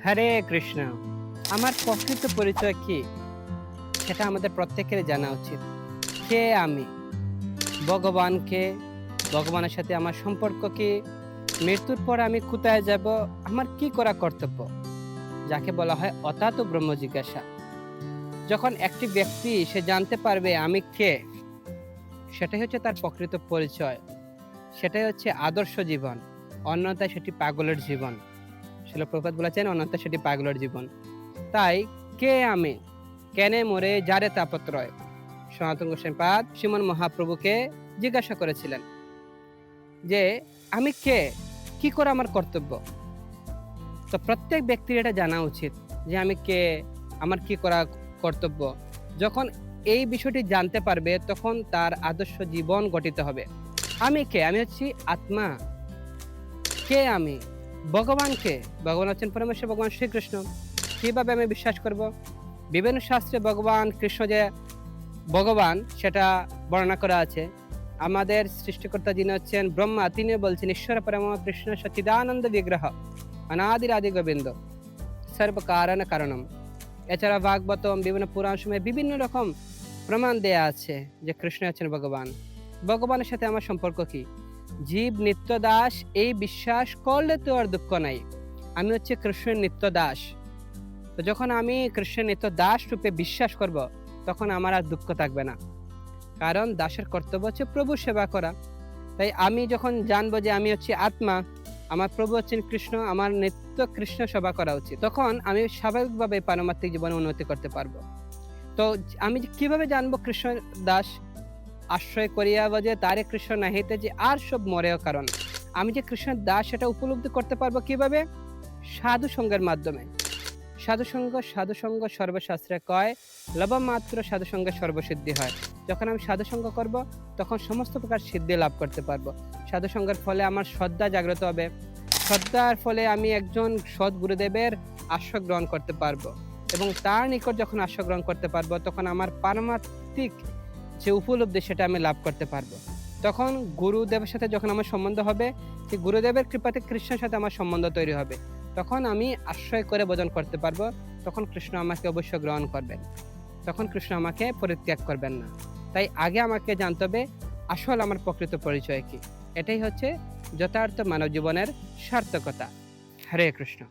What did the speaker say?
হরে কৃষ্ণ। আমার প্রকৃত পরিচয় কি সেটা আমাদের প্রত্যেকেরই জানা উচিত। কে আমি, ভগবানকে, ভগবানের সাথে আমার সম্পর্ক কি, মৃত্যুর পর আমি কোথায় যাব, আমার কি করা কর্তব্য, যাকে বলা হয় অথাত ব্রহ্ম জিজ্ঞাসা। যখন একটি ব্যক্তি সে জানতে পারবে আমি কে, সেটাই হচ্ছে তার প্রকৃত পরিচয়, সেটাই হচ্ছে আদর্শ জীবন। অন্যথায় সেটি পাগলের জীবন। শিল প্রভুপাদ বলেছেন অন্যথায় সেটি পাগলের জীবন। তাই কে আমি, কেনে মোরে যারে তাপত্রয়, সনাতন গোস্বামীপাদ শ্রীমন মহাপ্রভুকে জিজ্ঞাসা করেছিলেন যে আমি কে, কি করে আমার কর্তব্য। তো প্রত্যেক ব্যক্তির এটা জানা উচিত যে আমি কে, আমার কি করা কর্তব্য। যখন এই বিষয়টি জানতে পারবে তখন তার আদর্শ জীবন গঠিত হবে। আমি কে, আমি হচ্ছি আত্মা। কে আমি, ভগবান কে, ভগবান হচ্ছেন পরমেশ্বর ভগবান শ্রীকৃষ্ণ। কিভাবে আমি বিশ্বাস করব? বিভিন্ন শাস্ত্রে ভগবান কৃষ্ণ যে ভগবান সেটা বর্ণনা করা আছে। আমাদের সৃষ্টিকর্তা যিনি হচ্ছেন ব্রহ্মা, তিনি বলছেন ঈশ্বর পরম কৃষ্ণ সচ্চিদানন্দ বিগ্রহ অনাদির আদি গোবিন্দ সর্ব কারণ কারণম। এছাড়া ভাগবতম বিভিন্ন পুরাণ সময়ে বিভিন্ন রকম প্রমাণ দেয়া আছে যে কৃষ্ণ হচ্ছেন ভগবান। ভগবানের সাথে আমার সম্পর্ক কি? জীব নিত্য দাস, এই বিশ্বাস করলে তো আর দুঃখ নাই। আমি হচ্ছে কৃষ্ণের নিত্য দাস। তো যখন আমি কৃষ্ণের নিত্য দাস রূপে বিশ্বাস করব, তখন আমার আর দুঃখ থাকবে না। কারণ দাসের কর্তব্য হচ্ছে প্রভু সেবা করা। তাই আমি যখন জানবো যে আমি হচ্ছে আত্মা, আমার প্রভু হচ্ছেন কৃষ্ণ, আমার নিত্য কৃষ্ণ সেবা করা উচিত, তখন আমি স্বাভাবিকভাবে পারমার্থিক জীবনে উন্নতি করতে পারবো। তো আমি কিভাবে জানবো কৃষ্ণ দাস? আশ্রয় করিয়া যে তারে কৃষ্ণ নাহিতে যে আর সব মরেও কারণ। আমি যে কৃষ্ণের দাস সেটা উপলব্ধি করতে পারবো কিভাবে? সাধু সঙ্গের মাধ্যমে। সাধুসঙ্গ সর্বশাস্ত্রে কয়, লবমাত্র সাধুসঙ্গে সর্বসিদ্ধি হয়। যখন আমি সাধুসঙ্গ করব তখন সমস্ত প্রকার সিদ্ধি লাভ করতে পারবো। সাধুসঙ্গের ফলে আমার শ্রদ্ধা জাগ্রত হবে। শ্রদ্ধার ফলে আমি একজন সৎ গুরুদেবের আশ্রয় গ্রহণ করতে পারবো, এবং তার নিকট যখন আশ্রয় গ্রহণ করতে পারবো তখন আমার পারমার্থিক যে উপলব্ধি সেটা আমি লাভ করতে পারবো। তখন গুরুদেবের সাথে যখন আমার সম্বন্ধ হবে, সেই গুরুদেবের কৃপাতে কৃষ্ণের সাথে আমার সম্বন্ধ তৈরি হবে। তখন আমি আশ্রয় করে ভজন করতে পারবো। তখন কৃষ্ণ আমাকে অবশ্যই গ্রহণ করবেন, তখন কৃষ্ণ আমাকে পরিত্যাগ করবেন না। তাই আগে আমাকে জানতে হবে আসল আমার প্রকৃত পরিচয় কি। এটাই হচ্ছে যথার্থ মানব জীবনের সার্থকতা। হরে কৃষ্ণ।